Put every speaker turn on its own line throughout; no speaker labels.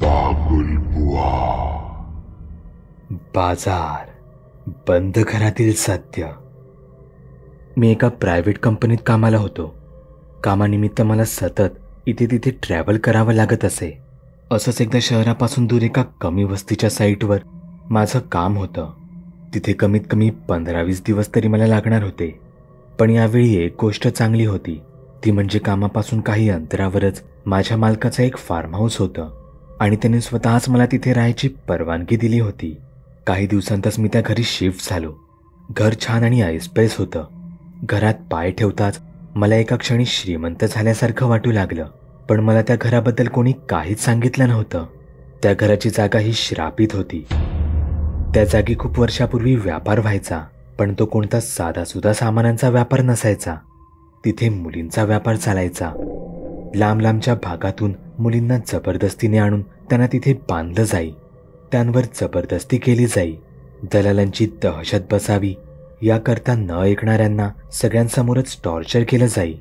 बाबुल बुआ.
बाजार. बंद घरातील सत्य. मी एका प्रायव्हेट कंपनीत कामाला होतो. कामानिमित्त मला सतत इथे तिथे ट्रॅव्हल करावं लागत असे. असंच एकदा शहरापासून दूर एका कमी वस्तीच्या साईटवर माझं काम होतं. तिथे कमीत कमी 15-20 दिवस तरी मला लागणार होते. पण यावेळी एक गोष्ट चांगली होती, ती म्हणजे कामापासून काही अंतरावरच माझ्या मालकाचं एक फार्म हाऊस होतं आणि त्याने स्वतःच मला तिथे राहायची परवानगी दिली होती. काही दिवसांतच मी त्या घरी शिफ्ट झालो. घर छान आणि ऐसपैस होतं. घरात पाय ठेवताच मला एका क्षणी श्रीमंत झाल्यासारखं वाटू लागलं. पण मला त्या घराबद्दल कोणी काहीच सांगितलं नव्हतं. त्या घराची जागा ही श्रापित होती. त्या जागी खूप वर्षापूर्वी व्यापार व्हायचा, पण तो कोणता साधासुधा सामानांचा व्यापार नसायचा. तिथे मुलींचा व्यापार चालायचा. लांब लांबच्या भागातून मुलींना जबरदस्तीने आणून त्यांना तिथे बांधलं जाई. त्यांवर जबरदस्ती केली जाई. दलालांची दहशत बसावी याकरता न ऐकणाऱ्यांना सगळ्यांसमोरच टॉर्चर केलं जाई.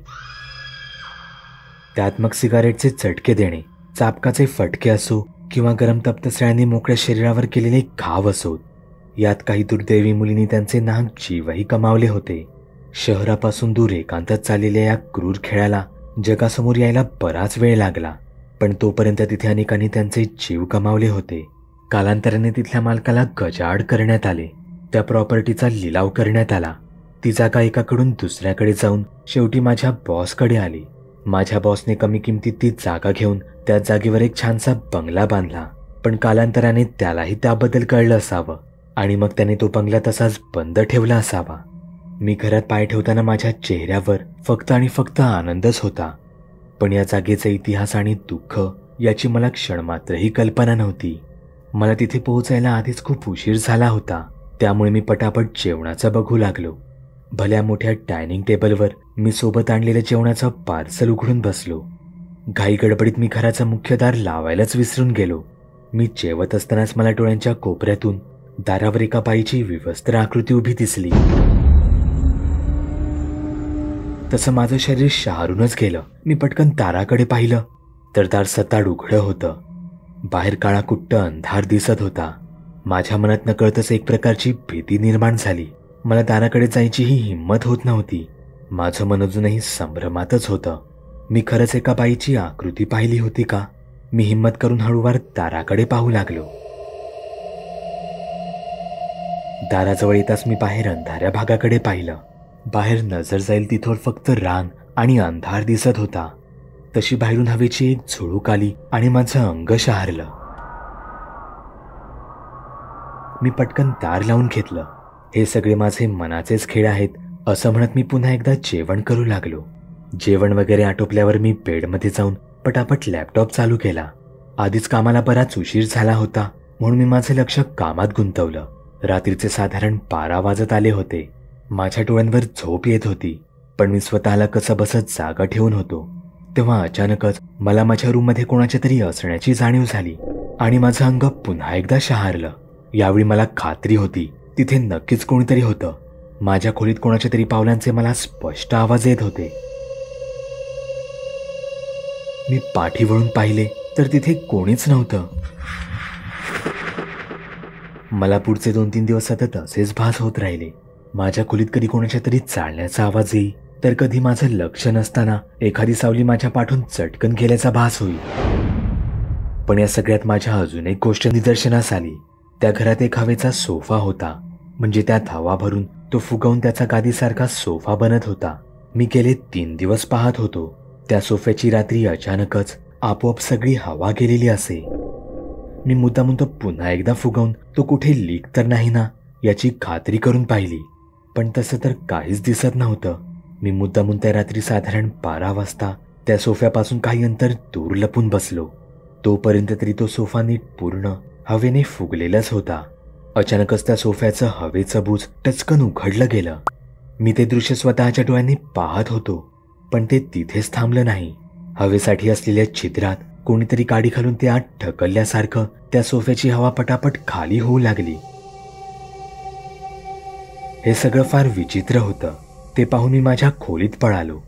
त्यात मग सिगारेटचे चटके देणे, चापकाचे फटके असो किंवा गरम तप्तस्याने मोकळ्या शरीरावर केलेले घाव असोत, यात काही दुर्दैवी मुलींनी त्यांचे नाहक जीवही कमावले होते. शहरापासून दूर एकांतात चाललेल्या या क्रूर खेळाला जगासमोर यायला बराच वेळ लागला. पण तोपर्यंत तिथे अनेकांनी त्यांचे जीव गमावले होते. कालांतराने तिथल्या मालकाला गजाआड करण्यात आले. त्या प्रॉपर्टीचा लिलाव करण्यात आला. ती जागा एकाकडून दुसऱ्याकडे जाऊन शेवटी माझ्या बॉसकडे आली. माझ्या बॉसने कमी किमतीत ती जागा घेऊन त्या जागेवर एक छानसा बंगला बांधला. पण कालांतराने त्यालाही त्याबद्दल कळलं असावं आणि मग त्याने तो बंगला तसाच बंद ठेवला असावा. मी घरात पाय ठेवताना माझ्या चेहऱ्यावर फक्त आणि फक्त आनंदच होता. पण या जागेचा इतिहास आणि दुःख याची मला क्षणमात्रही कल्पना नव्हती. मला तिथे पोहोचायला आधीच खूप उशीर झाला होता. त्यामुळे मी पटापट जेवणाचं बघू लागलो. भल्या मोठ्या डायनिंग टेबलवर मी सोबत आणलेल्या जेवणाचं पार्सल उघडून बसलो. घाई गडबडीत मी घराचं मुख्य दार लावायलाच विसरून गेलो. मी जेवत असतानाच मला डोळ्यांच्या कोपऱ्यातून दारावर एका बाईची विवस्त्र आकृती उभी दिसली. तसं माझं शरीर शहारूनच गेलं. मी पटकन दाराकडे पाहिलं तर दार सताड उघडं होतं. बाहेर काळाकुट्ट अंधार दिसत होता. माझ्या मनात नकळतच एक प्रकारची भीती निर्माण झाली. मला दाराकडे जायचीही हिंमत होत नव्हती. माझं मन अजूनही संभ्रमातच होतं. मी खरंच एका बाईची आकृती पाहिली होती का? मी हिंमत करून हळूवार दाराकडे पाहू लागलो. दाराजवळ येताच मी बाहेर अंधाऱ्या भागाकडे पाहिलं. बाहेर नजर जाईल तिथवर फक्त रान आणि अंधार दिसत होता. तशी बाहेरून हवेची एक झुळूक आली आणि माझं अंग शहारलं. मी पटकन दार लावून घेतलं. हे सगळे माझे मनाचेच खेळ आहेत असं म्हणत मी पुन्हा एकदा जेवण करू लागलो. जेवण वगैरे आटोपल्यावर मी बेडमध्ये जाऊन पटापट लॅपटॉप चालू केला. आधीच कामाला बराच उशीर झाला होता म्हणून मी माझे लक्ष कामात गुंतवलं. रात्रीचे साधारण 12 वाजत आले होते. माझ्या डोळ्यांवर झोप येत होती, पण मी स्वतःला कसं बसत जागा ठेवून होतो. तेव्हा अचानकच मला माझ्या रूममध्ये कोणाच्या तरी असण्याची जाणीव झाली आणि माझं अंग पुन्हा एकदा शहारलं. यावेळी मला खात्री होती तिथे नक्कीच कोणीतरी होतं. माझ्या खोलीत कोणाच्या तरी पावलांचे मला स्पष्ट आवाज येत होते. मी पाठी वळून पाहिले तर तिथे कोणीच नव्हतं. मला पुढचे 2-3 दिवस सतत असेच भास होत राहिले. माझ्या खोलीत कधी कोणाच्या तरी चालण्याचा आवाज येई तर कधी माझं लक्ष नसताना एखादी सावली माझ्या पाठून चटकन गेल्याचा भास होईल. पण या सगळ्यात माझ्या अजून एक गोष्ट निदर्शनास आली. त्या घरात एक हवेचा सोफा होता. म्हणजे त्यात हवा भरून तो फुगवून त्याचा गादीसारखा सोफा बनत होता. मी गेले 3 दिवस पाहत होतो. त्या सोफ्याची रात्री अचानकच आपोआप सगळी हवा गेलेली असे. मी मुद्दामून तो पुन्हा एकदा फुगवून तो कुठे लीक तर नाही ना याची खात्री करून पाहिली, पण तसं तर काहीच दिसत नव्हतं. मी मुद्दामून त्या रात्री साधारण 12 वाजता त्या सोफ्यापासून काही अंतर दूर लपून बसलो. तोपर्यंत तरी तो सोफा नीट पूर्ण हवेने फुगलेलाच होता. अचानकच त्या सोफ्याचं हवेचं बुज टचकन उघडलं गेलं. मी ते दृश्य स्वतःच्या डोळ्यांनी पाहत होतो, पण ते तिथेच थांबलं नाही. हवेसाठी असलेल्या छिद्रात कोणीतरी काडी घालून ते आत ढकलल्यासारखं त्या सोफ्याची हवा पटापट खाली होऊ लागली. हे सगळं फार विचित्र होतं. ते पाहून मी माझ्या खोलीत पळालो.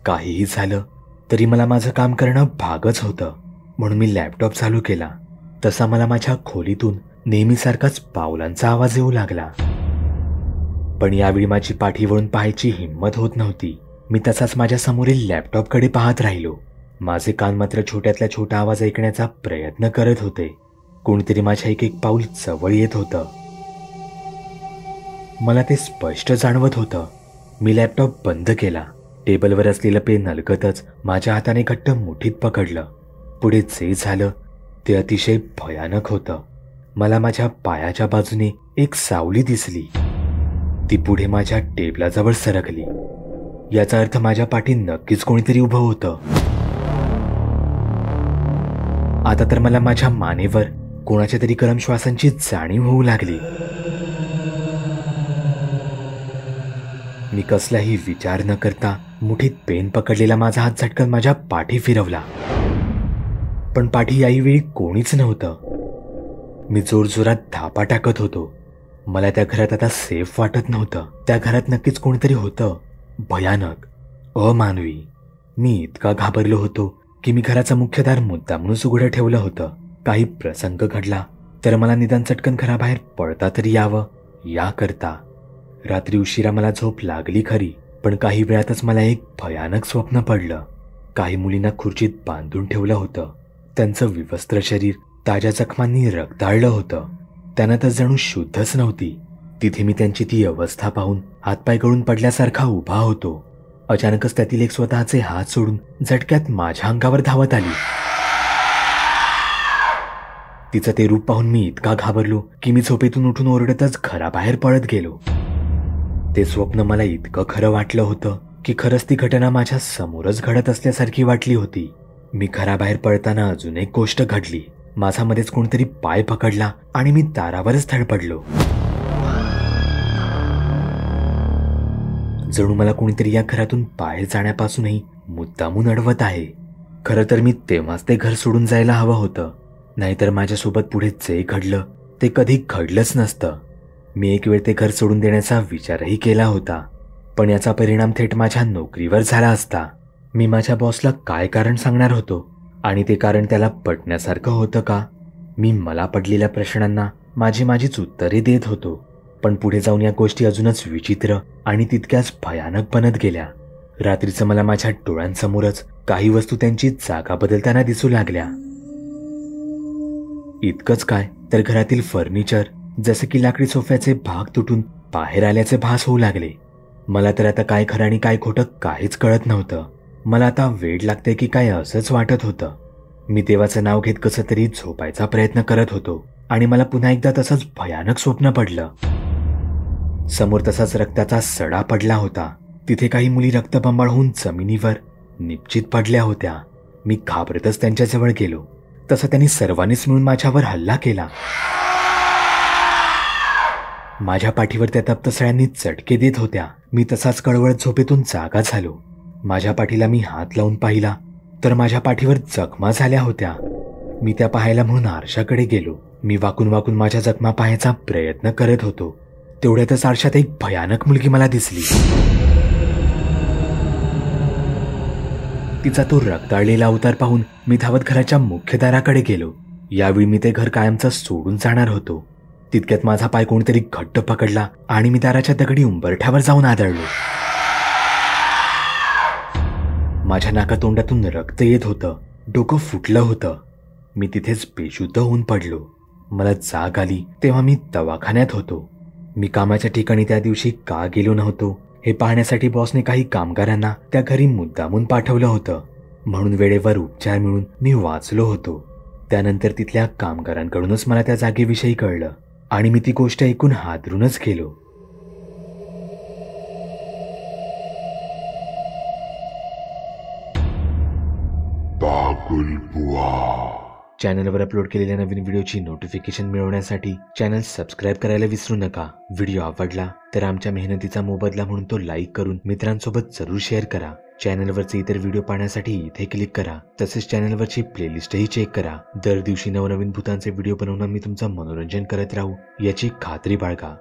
काहीही झालं तरी मला माझं काम करणं भागच होतं, म्हणून मी लॅपटॉप चालू केला. तसा मला माझ्या खोलीतून नेहमीसारखाच पावलांचा आवाज येऊ लागला. पण यावेळी माझी पाठी वळून पाहायची हिंमत होत नव्हती. मी तसाच माझ्या समोरील लॅपटॉपकडे पाहत राहिलो. माझे कान मात्र छोट्यातल्या छोटा आवाज ऐकण्याचा प्रयत्न करत होते. कोणीतरी माझ्या एक एक पाऊल जवळ येत होतं. मला ते स्पष्ट जाणवत होतं. मी लॅपटॉप बंद केला. टेबलवर असलेलं पेन अलगतच माझ्या हाताने घट्ट मुठीत पकडलं. पुढे जे झालं ते अतिशय भयानक होतं. मला माझ्या पायाच्या बाजूने एक सावली दिसली. ती पुढे माझ्या टेबलाजवळ सरकली. याचा अर्थ माझ्या पाठी नक्कीच कोणीतरी उभं होतं. आता तर मला माझ्या मानेवर कोणाच्या तरी गरम श्वासांची जाणीव होऊ लागली. मी कसलाही विचार न करता मुठीत पेन पकडलेला माझा हात झटकन माझ्या पाठी फिरवला. पण पाठी याही कोणीच नव्हतं. मी जोरजोरात धापा टाकत होतो. मला त्या घरात आता सेफ वाटत नव्हतं. त्या घरात नक्कीच कोणतरी होतं. भयानक, अमानवी. मी इतका घाबरलो होतो की मी घराचं मुख्य दार मुद्दामूनच उघडं ठेवलं होतं. काही प्रसंग घडला तर मला निदान चटकन घराबाहेर पडता तरी यावं याकरता. रात्री उशिरा मला झोप लागली खरी, पण काही वेळातच मला एक भयानक स्वप्न पडलं. काही मुलींना खुर्चीत बांधून ठेवलं होतं. त्यांचं विवस्त्र शरीर ताज्या जखमांनी रक्ताळलं होतं. त्यांना तर जणू शुद्धच नव्हती. तिथे मी त्यांची ती अवस्था पाहून हातपाय गळून पडल्यासारखा उभा होतो. अचानकच त्यातील एक स्वतःचे हात सोडून झटक्यात माझ्या अंगावर धावत आली. तिचं ते रूप पाहून मी इतका घाबरलो की मी झोपेतून उठून ओरडतच घराबाहेर पळत गेलो. ते स्वप्न मला इतकं खरं वाटलं होतं की खरंच ती घटना माझ्या समोरच घडत असल्यासारखी वाटली होती. मी घराबाहेर पळताना अजून एक गोष्ट घडली. माझा मध्येच कोणतरी पाय पकडला आणि मी दारावरच धडपडलो. जणू मला कोणीतरी या घरातून बाहेर जाण्यापासूनही मुद्दामून अडवत आहे. खरं तर मी तेव्हाच ते घर सोडून जायला हवं होतं. नाहीतर माझ्यासोबत पुढे जे घडलं ते कधी घडलंच नसतं. मी एक वेळ ते घर सोडून देण्याचा विचारही केला होता, पण याचा परिणाम थेट माझ्या नोकरीवर झाला असता. मी माझ्या बॉसला काय कारण सांगणार होतो आणि ते कारण त्याला पटण्यासारखं होतं का? मी मला पडलेल्या प्रश्नांना माझीच उत्तरे देत होतो. पण पुढे जाऊन या गोष्टी अजूनच विचित्र आणि तितक्याच भयानक बनत गेल्या. रात्रीचं मला माझ्या डोळ्यांसमोरच काही वस्तू त्यांची जागा बदलताना दिसू लागल्या. इतकंच काय तर घरातील फर्निचर जसे की लाकडी सोफ्याचे भाग तुटून बाहेर आल्याचे भास होऊ लागले. मला तर आता काय खरं आणि काय खोटं काहीच कळत नव्हतं. मला आता वेड लागते की काय असंच वाटत होतं. मी देवाचं नाव घेत कसं तरी झोपायचा प्रयत्न करत होतो आणि मला पुन्हा एकदा तसंच भयानक स्वप्न पडलं. समोर तसाच रक्ताचा सडा पडला होता. तिथे काही मुली रक्तबंबाळ होऊन जमिनीवर निपचित पडल्या होत्या. मी घाबरतच त्यांच्याजवळ गेलो. तसं त्यांनी सर्वांनीच मिळून माझ्यावर हल्ला केला. माझ्या पाठीवर त्या तप्तसळ्यांनी चटके देत होत्या. मी तसाच कळवळत झोपेतून जागा झालो. माझ्या पाठीला मी हात लावून पाहिला तर माझ्या पाठीवर जखमा झाल्या होत्या. मी त्या पाहायला म्हणून आरशाकडे गेलो. मी वाकून वाकून माझ्या जखमा पाहायचा प्रयत्न करत होतो. तेवढ्यातच आरशात एक भयानक मुलगी मला दिसली. तिचा तो रक्ताळलेला अवतार पाहून मी धावत घराच्या मुख्य दाराकडे गेलो. यावेळी मी ते घर कायमचं सोडून जाणार होतो. तितक्यात माझा पाय कोणीतरी घट्ट पकडला आणि मी दाराच्या दगडी उंबरठ्यावर जाऊन आदळलो. माझ्या नाकातोंडातून रक्त येत होतं. डोकं फुटलं होतं. मी तिथेच बेशुद्ध होऊन पडलो. मला जाग आली तेव्हा मी दवाखान्यात होतो. मी कामाच्या ठिकाणी त्या दिवशी का गेलो नव्हतो हे पाहण्यासाठी बॉसने काही कामगारांना त्या घरी मुद्दामून पाठवलं होतं. म्हणून वेळेवर उपचार मिळून मी वाचलो होतो. त्यानंतर तिथल्या कामगारांकडूनच मला त्या जागेविषयी कळलं आणि मी ती गोष्ट ऐकून हादरूनच गेलो. चॅनलवर अपलोड केलेल्या नवीन व्हिडिओची नोटिफिकेशन मिळवण्यासाठी चॅनल सबस्क्राईब करायला विसरू नका. व्हिडिओ आवडला तर आमच्या मेहनतीचा मोबदला म्हणून तो लाईक करून मित्रांसोबत जरूर शेअर करा. चॅनलवरचे इतर व्हिडिओ पाहण्यासाठी इथे क्लिक करा. तसेच चॅनलवरची प्लेलिस्टही चेक करा. दर दिवशी नवनवीन भूतांचे व्हिडिओ बनवून मी तुमचं मनोरंजन करत राहू याची खात्री बाळगा.